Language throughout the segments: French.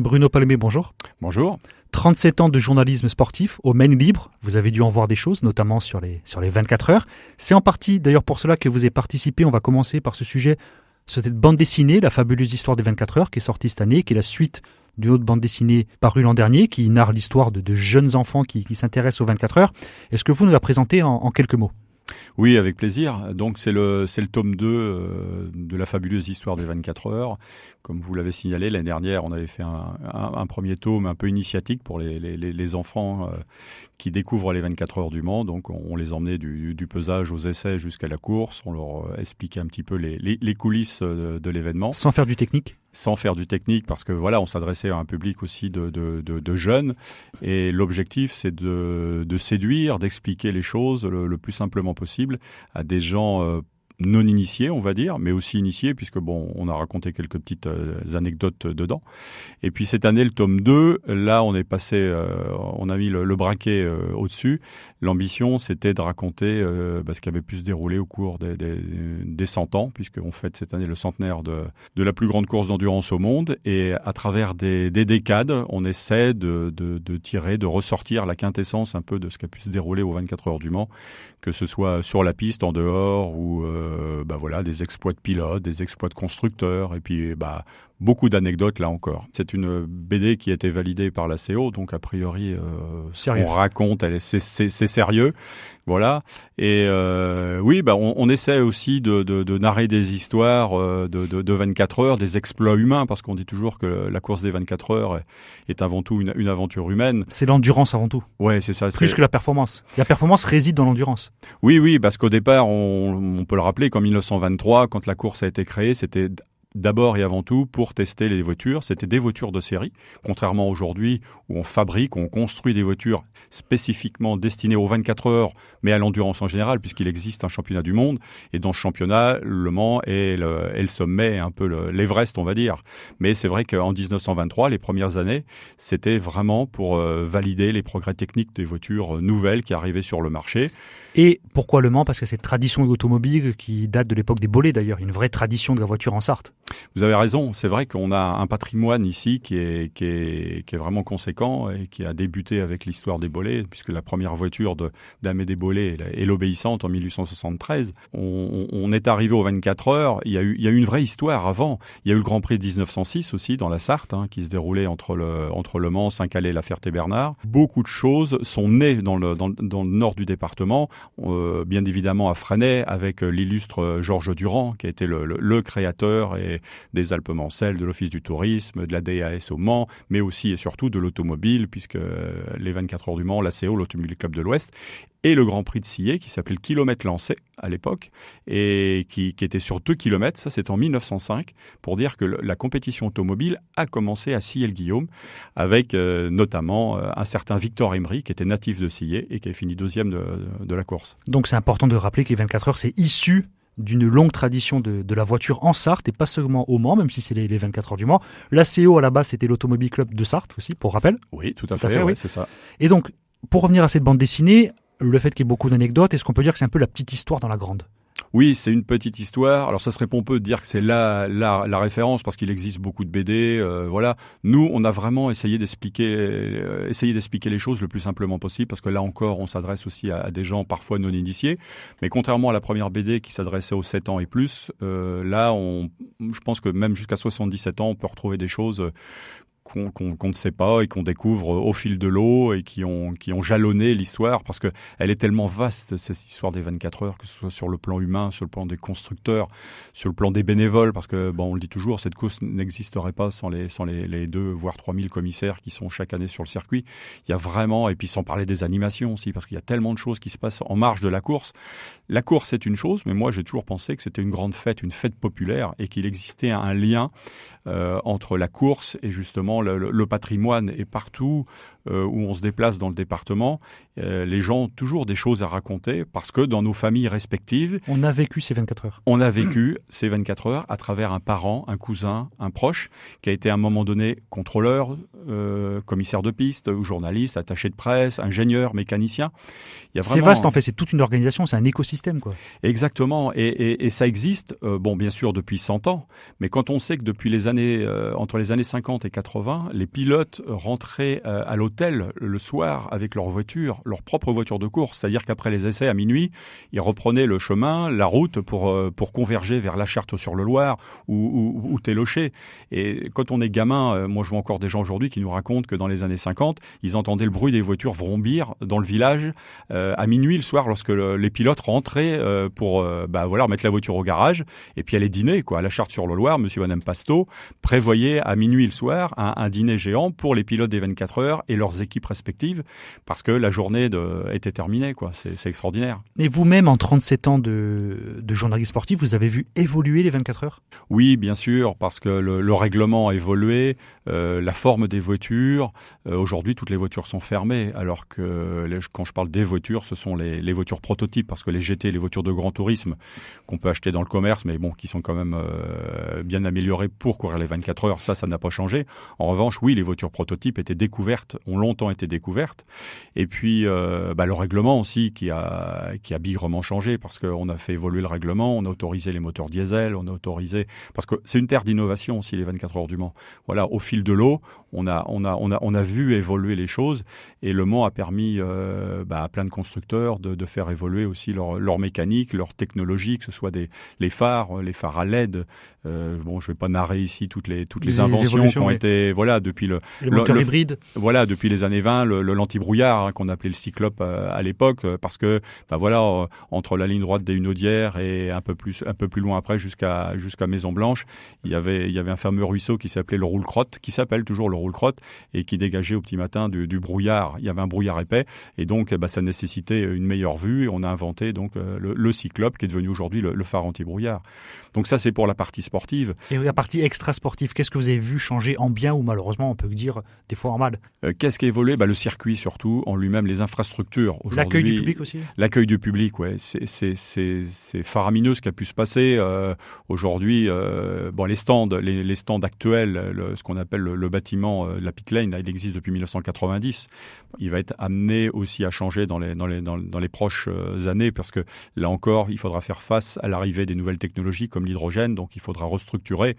Bruno Palomé, bonjour. Bonjour. 37 ans de journalisme sportif au Maine Libre. Vous avez dû en voir des choses, notamment sur les 24 heures. C'est en partie d'ailleurs pour cela que vous avez participé. On va commencer par ce sujet, cette bande dessinée, La fabuleuse histoire des 24 heures, qui est sortie cette année, qui est la suite d'une autre bande dessinée parue l'an dernier, qui narre l'histoire de jeunes enfants qui s'intéressent aux 24 heures. Est-ce que vous nous la présentez en quelques mots ? Oui, avec plaisir. Donc c'est le tome 2 de La fabuleuse histoire des 24 heures. Comme vous l'avez signalé, l'année dernière, on avait fait un premier tome un peu initiatique pour les enfants qui découvrent les 24 heures du Mans. Donc on les emmenait du pesage aux essais jusqu'à la course. On leur expliquait un petit peu les coulisses de l'événement. Sans faire du technique ? Sans faire du technique, parce que voilà, on s'adressait à un public aussi de jeunes. Et l'objectif, c'est de séduire, d'expliquer les choses le plus simplement possible à des gens non initiés, on va dire, mais aussi initiés, puisque bon, on a raconté quelques petites anecdotes dedans. Et puis cette année, le tome 2, là, on est passé, on a mis le braquet au-dessus. L'ambition, c'était de raconter ce qui avait pu se dérouler au cours des 100 ans, puisqu'on fête cette année le centenaire de la plus grande course d'endurance au monde. Et à travers des décades, on essaie de tirer, de ressortir la quintessence un peu de ce qui a pu se dérouler aux 24 heures du Mans, que ce soit sur la piste, en dehors, ou des exploits de pilotes, des exploits de constructeurs, et puis beaucoup d'anecdotes là encore. C'est une BD qui a été validée par la CO, donc a priori, ce qu'on raconte, c'est sérieux. Voilà. Et on essaie aussi de narrer des histoires de 24 heures, des exploits humains, parce qu'on dit toujours que la course des 24 heures est avant tout une aventure humaine. C'est l'endurance avant tout. Ouais, c'est ça. Plus que la performance. La performance réside dans l'endurance. Oui, parce qu'au départ, on peut le rappeler qu'en 1923, quand la course a été créée, c'était d'abord et avant tout pour tester les voitures. C'était des voitures de série, contrairement aujourd'hui où on fabrique, on construit des voitures spécifiquement destinées aux 24 heures, mais à l'endurance en général, puisqu'il existe un championnat du monde. Et dans ce championnat, Le Mans est le sommet, un peu l'Everest, on va dire. Mais c'est vrai qu'en 1923, les premières années, c'était vraiment pour valider les progrès techniques des voitures nouvelles qui arrivaient sur le marché. Et pourquoi Le Mans ? Parce que cette tradition automobile qui date de l'époque des Bollées d'ailleurs, une vraie tradition de la voiture en Sarthe. Vous avez raison, c'est vrai qu'on a un patrimoine ici qui est vraiment conséquent et qui a débuté avec l'histoire des Bollées, puisque la première voiture d'Amédée Bollée est l'Obéissante en 1873. On est arrivé aux 24 heures, il y a eu une vraie histoire avant. Il y a eu le Grand Prix de 1906 aussi dans la Sarthe, qui se déroulait entre Le Mans, Saint-Calais, La Ferté-Bernard. Beaucoup de choses sont nées dans le nord du département, bien évidemment à Fresnay avec l'illustre Georges Durand qui a été le créateur des Alpes-Mancelles, de l'Office du tourisme, de la DAS au Mans, mais aussi et surtout de l'automobile, puisque les 24 heures du Mans, la CO, l'Automobile Club de l'Ouest, et le Grand Prix de Sillé, qui s'appelait le kilomètre lancé à l'époque, et qui était sur 2 kilomètres, ça c'est en 1905, pour dire que la compétition automobile a commencé à Sillé-le-Guillaume, avec notamment un certain Victor Emery, qui était natif de Sillé, et qui a fini deuxième de la course. Donc c'est important de rappeler que les 24 heures, c'est issu d'une longue tradition de la voiture en Sarthe et pas seulement au Mans, même si c'est les 24 heures du Mans. La CO à la base c'était l'Automobile Club de Sarthe aussi, pour rappel. Oui, tout à fait, oui. C'est ça. Et donc, pour revenir à cette bande dessinée, le fait qu'il y ait beaucoup d'anecdotes, est-ce qu'on peut dire que c'est un peu la petite histoire dans la grande ? Oui, c'est une petite histoire. Alors ça serait pompeux de dire que c'est la référence parce qu'il existe beaucoup de BD. Voilà. Nous, on a vraiment essayé d'expliquer les choses le plus simplement possible parce que là encore, on s'adresse aussi à des gens parfois non initiés. Mais contrairement à la première BD qui s'adressait aux 7 ans et plus, là, je pense que même jusqu'à 77 ans, on peut retrouver des choses qu'on ne sait pas et qu'on découvre au fil de l'eau et qui ont jalonné l'histoire parce que elle est tellement vaste, cette histoire des 24 heures, que ce soit sur le plan humain, sur le plan des constructeurs, sur le plan des bénévoles, parce que on le dit toujours, cette course n'existerait pas sans les 2 voire 3000 commissaires qui sont chaque année sur le circuit. Il y a vraiment, et puis sans parler des animations aussi, parce qu'il y a tellement de choses qui se passent en marge de la course. La course, c'est une chose, mais moi j'ai toujours pensé que c'était une grande fête, une fête populaire, et qu'il existait un lien entre la course et justement le patrimoine. Et partout où on se déplace dans le département, les gens ont toujours des choses à raconter parce que dans nos familles respectives... On a vécu ces 24 heures. On a vécu ces 24 heures à travers un parent, un cousin, un proche qui a été à un moment donné contrôleur, commissaire de piste, journaliste, attaché de presse, ingénieur, mécanicien. C'est vaste en fait, c'est toute une organisation, c'est un écosystème, quoi. Exactement, et ça existe, bien sûr depuis 100 ans, mais quand on sait que depuis les années, entre les années 50 et 80, 80, les pilotes rentraient à l'hôtel le soir avec leur propre voiture de course. C'est-à-dire qu'après les essais à minuit, ils reprenaient le chemin, la route pour converger vers La Charte-sur-le-Loir ou Télocher. Et quand on est gamin, moi je vois encore des gens aujourd'hui qui nous racontent que dans les années 50, ils entendaient le bruit des voitures vrombir dans le village à minuit le soir lorsque les pilotes rentraient pour mettre la voiture au garage et puis aller dîner à La Charte-sur-le-Loir. Monsieur et Madame Pasteau prévoyaient à minuit le soir un dîner géant pour les pilotes des 24 heures et leurs équipes respectives parce que la journée était terminée. C'est extraordinaire. Et vous-même, en 37 ans de journaliste sportif, vous avez vu évoluer les 24 heures ? Oui, bien sûr, parce que le règlement a évolué, la forme des voitures. Aujourd'hui, toutes les voitures sont fermées, alors que quand je parle des voitures, ce sont les voitures prototypes, parce que les GT, les voitures de grand tourisme qu'on peut acheter dans le commerce, mais qui sont quand même bien améliorées pour courir les 24 heures, ça n'a pas changé. En revanche, oui, les voitures prototypes ont longtemps été découvertes. Et puis, le règlement aussi qui a bigrement changé, parce qu'on a fait évoluer le règlement, on a autorisé les moteurs diesel, parce que c'est une terre d'innovation aussi, les 24 heures du Mans. Voilà, au fil de l'eau, on a vu évoluer les choses, et Le Mans a permis à plein de constructeurs de faire évoluer aussi leur mécanique, leur technologie, que ce soit les phares à LED. Je vais pas narrer ici toutes les inventions qui ont été depuis le moteur hybride. Voilà, depuis les années 20, l'anti-brouillard qu'on appelait le Cyclope à l'époque, parce que entre la ligne droite des Hunaudières et un peu plus loin après jusqu'à Maison-Blanche, il y avait un fameux ruisseau qui s'appelait le Roule-Crotte, qui s'appelle toujours le Roule-Crotte, et qui dégageait au petit matin du brouillard. Il y avait un brouillard épais, et donc ça nécessitait une meilleure vue, et on a inventé donc le Cyclope, qui est devenu aujourd'hui le phare anti-brouillard. Donc ça, c'est pour la partie sportive. Et la partie extra-sportive, qu'est-ce que vous avez vu changer en bien ou malheureusement, on peut dire des fois en mal ? Qu'est-ce qui a évolué ? Le circuit surtout, en lui-même, les infrastructures. L'accueil du public aussi ? L'accueil du public, ouais. C'est faramineux ce qui a pu se passer. Aujourd'hui, les stands actuels, ce qu'on appelle le bâtiment, la pit lane, il existe depuis 1990. Il va être amené aussi à changer dans les proches années, parce que là encore, il faudra faire face à l'arrivée des nouvelles technologies comme l'hydrogène, donc il faudra restructurer.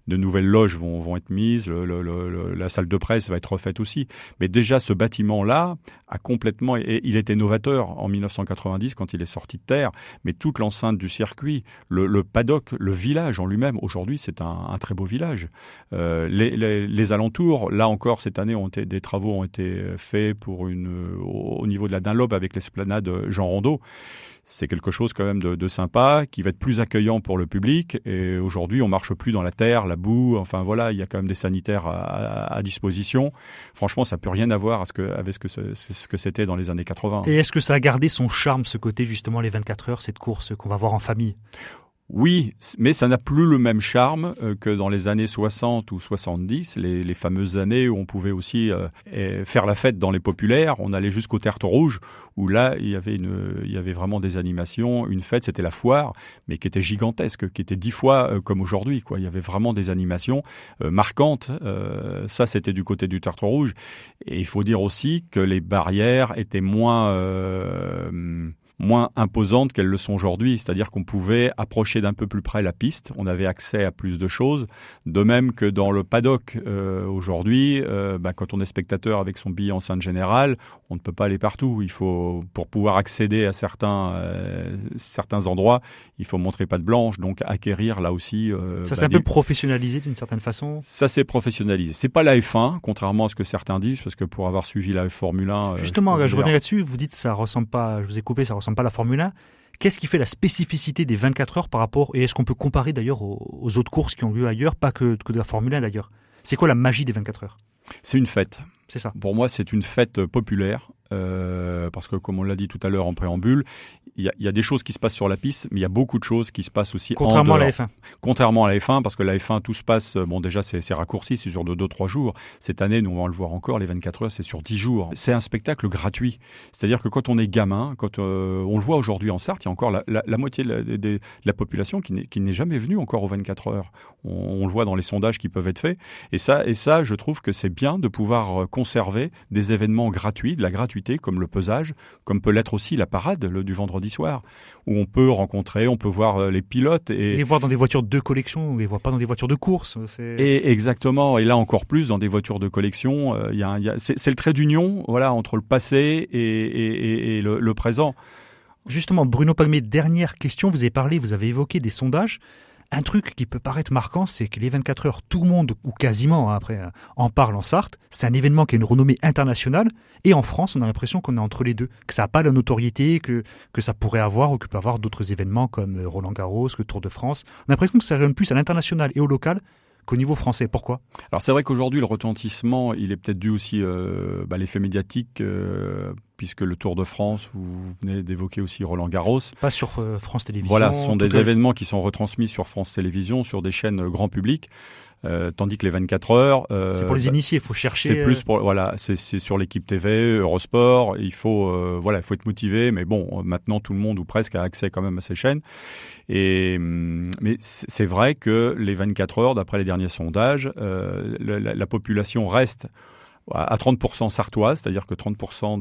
De nouvelles loges vont être mises, la salle de presse va être refaite aussi. Mais déjà, ce bâtiment-là a complètement... Et il était novateur en 1990 quand il est sorti de terre, mais toute l'enceinte du circuit, le paddock, le village en lui-même, aujourd'hui, c'est un très beau village. Les alentours, là encore, cette année, des travaux ont été faits au niveau de la Dunlop avec l'esplanade Jean Rondeau. C'est quelque chose quand même de sympa, qui va être plus accueillant pour le public. Et aujourd'hui, on marche plus dans la terre, la boue. Enfin voilà, il y a quand même des sanitaires à disposition. Franchement, ça peut rien avoir avec ce que c'était dans les années 80. Et est-ce que ça a gardé son charme, ce côté justement les 24 heures, cette course qu'on va voir en famille ? Oui, mais ça n'a plus le même charme que dans les années 60 ou 70, les fameuses années où on pouvait aussi faire la fête dans les populaires. On allait jusqu'au Tertre Rouge, où là, il y avait vraiment des animations. Une fête, c'était la foire, mais qui était gigantesque, qui était 10 fois comme aujourd'hui, quoi. Il y avait vraiment des animations marquantes. Ça, c'était du côté du Tertre Rouge. Et il faut dire aussi que les barrières étaient moins imposantes qu'elles le sont aujourd'hui. C'est-à-dire qu'on pouvait approcher d'un peu plus près la piste, on avait accès à plus de choses. De même que dans le paddock aujourd'hui, quand on est spectateur avec son billet enceinte générale, on ne peut pas aller partout. Il faut, pour pouvoir accéder à certains endroits, il faut montrer patte blanche, donc acquérir là aussi... ça s'est un peu professionnalisé d'une certaine façon ? Ça s'est professionnalisé. C'est pas la F1, contrairement à ce que certains disent, parce que pour avoir suivi la Formule 1... Justement, je reviens là-dessus, vous dites ça ressemble pas, je vous ai coupé, ça ressemble pas à la Formule 1. Qu'est-ce qui fait la spécificité des 24 heures par rapport, et est-ce qu'on peut comparer d'ailleurs aux autres courses qui ont lieu ailleurs, pas que de la Formule 1 d'ailleurs ? C'est quoi la magie des 24 heures ? C'est une fête. C'est ça. Pour moi, c'est une fête populaire. Parce que, comme on l'a dit tout à l'heure en préambule, il y a des choses qui se passent sur la piste, mais il y a beaucoup de choses qui se passent aussi en dehors. Contrairement à la F1. Contrairement à la F1, parce que la F1, tout se passe, déjà c'est raccourci, c'est sur 2-3 jours. Cette année, nous on va le voir encore, les 24 heures, c'est sur 10 jours. C'est un spectacle gratuit. C'est-à-dire que quand on est gamin, quand on le voit aujourd'hui en Sarthe, il y a encore la moitié de la population qui n'est jamais venue encore aux 24 heures. On le voit dans les sondages qui peuvent être faits. Et ça, je trouve que c'est bien de pouvoir conserver des événements gratuits, de la gratuité, comme le pesage, comme peut l'être aussi la parade du vendredi vendredi soir, où on peut voir les pilotes. Et les voir dans des voitures de collection, ou les voir pas dans des voitures de course. Et exactement, et là encore plus dans des voitures de collection. C'est le trait d'union, voilà, entre le passé et le présent. Justement, Bruno Pagmé, dernière question, vous avez évoqué des sondages. Un truc qui peut paraître marquant, c'est que les 24 heures, tout le monde, ou quasiment après, en parle en Sarthe. C'est un événement qui a une renommée internationale. Et en France, on a l'impression qu'on est entre les deux, que ça n'a pas la notoriété que ça pourrait avoir, ou que peut avoir d'autres événements comme Roland-Garros, le Tour de France. On a l'impression que ça rayonne plus à l'international et au local qu'au niveau français. Pourquoi ? Alors c'est vrai qu'aujourd'hui, le retentissement, il est peut-être dû aussi à l'effet médiatique, puisque le Tour de France, vous venez d'évoquer aussi Roland-Garros. Pas sur France Télévisions. Voilà, ce sont des événements qui sont retransmis sur France Télévisions, sur des chaînes grand public. Tandis que les 24 heures... c'est pour les initiés, il faut chercher... C'est plus pour... Voilà, c'est sur l'équipe TV, Eurosport, il faut être motivé, mais bon, maintenant tout le monde, ou presque, a accès quand même à ces chaînes. Mais c'est vrai que les 24 heures, d'après les derniers sondages, la population reste à 30% sartoise, c'est-à-dire que 30%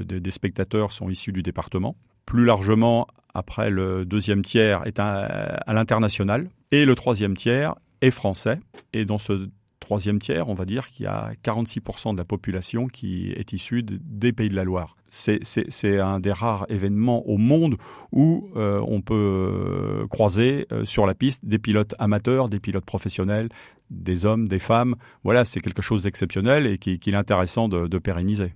des spectateurs sont issus du département. Plus largement, après, le deuxième tiers est à l'international, et le troisième tiers est français. Et dans ce troisième tiers, on va dire qu'il y a 46% de la population qui est issue des Pays de la Loire. C'est un des rares événements au monde où on peut croiser sur la piste des pilotes amateurs, des pilotes professionnels, des hommes, des femmes. Voilà, c'est quelque chose d'exceptionnel et qu'il est intéressant de pérenniser.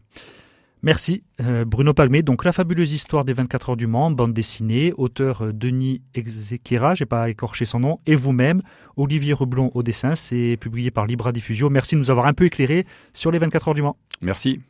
Merci Bruno Pagmé. Donc La fabuleuse histoire des 24 heures du Mans, bande dessinée, auteur Denis Exequera, j'ai pas écorché son nom, et vous-même, Olivier Reblon au dessin, c'est publié par Libra Diffusio. Merci de nous avoir un peu éclairé sur les 24 heures du Mans. Merci.